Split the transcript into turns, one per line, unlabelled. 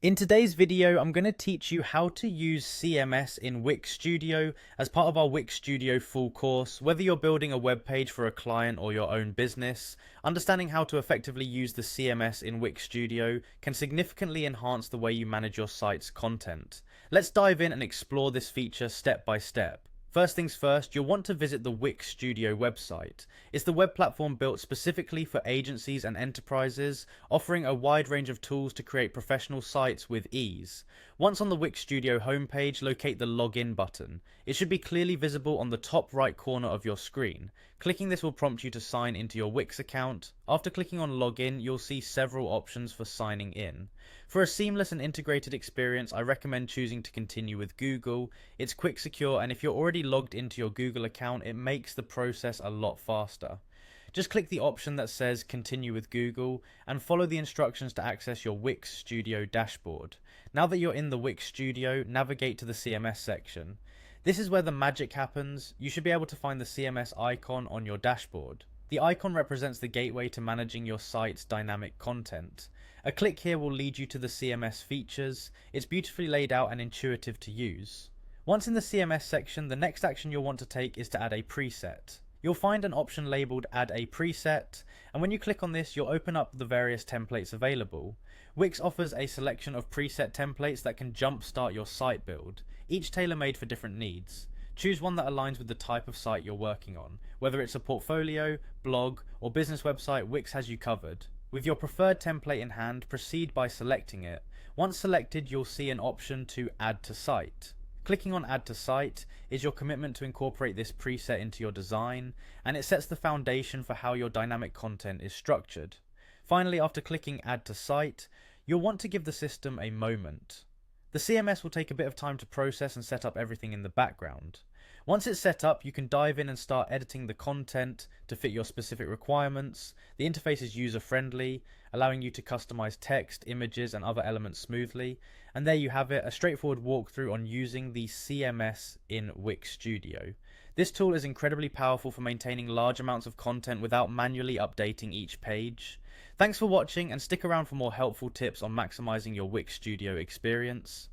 In today's video, I'm going to teach you how to use CMS in Wix Studio as part of our Wix Studio full course. Whether you're building a web page for a client or your own business, understanding how to effectively use the CMS in Wix Studio can significantly enhance the way you manage your site's content. Let's dive in and explore this feature step by step. First things first, you'll want to visit the Wix Studio website. It's the web platform built specifically for agencies and enterprises, offering a wide range of tools to create professional sites with ease. Once on the Wix Studio homepage, locate the Login button. It should be clearly visible on the top right corner of your screen. Clicking this will prompt you to sign into your Wix account. After clicking on Login, you'll see several options for signing in. For a seamless and integrated experience, I recommend choosing to continue with Google. It's quick, secure, and if you're already logged into your Google account, it makes the process a lot faster. Just click the option that says Continue with Google and follow the instructions to access your Wix Studio dashboard. Now that you're in the Wix Studio, navigate to the CMS section. This is where the magic happens. You should be able to find the CMS icon on your dashboard. The icon represents the gateway to managing your site's dynamic content. A click here will lead you to the CMS features. It's beautifully laid out and intuitive to use. Once in the CMS section, the next action you'll want to take is to add a preset. You'll find an option labeled Add a Preset, and when you click on this, you'll open up the various templates available. Wix offers a selection of preset templates that can jumpstart your site build, each tailor-made for different needs. Choose one that aligns with the type of site you're working on. Whether it's a portfolio, blog, or business website, Wix has you covered. With your preferred template in hand, proceed by selecting it. Once selected, you'll see an option to Add to Site. Clicking on Add to Site is your commitment to incorporate this preset into your design, and it sets the foundation for how your dynamic content is structured. Finally, after clicking Add to Site, you'll want to give the system a moment. The CMS will take a bit of time to process and set up everything in the background. Once it's set up, you can dive in and start editing the content to fit your specific requirements. The interface is user-friendly, allowing you to customize text, images, and other elements smoothly. And there you have it, a straightforward walkthrough on using the CMS in Wix Studio. This tool is incredibly powerful for maintaining large amounts of content without manually updating each page. Thanks for watching, and stick around for more helpful tips on maximizing your Wix Studio experience.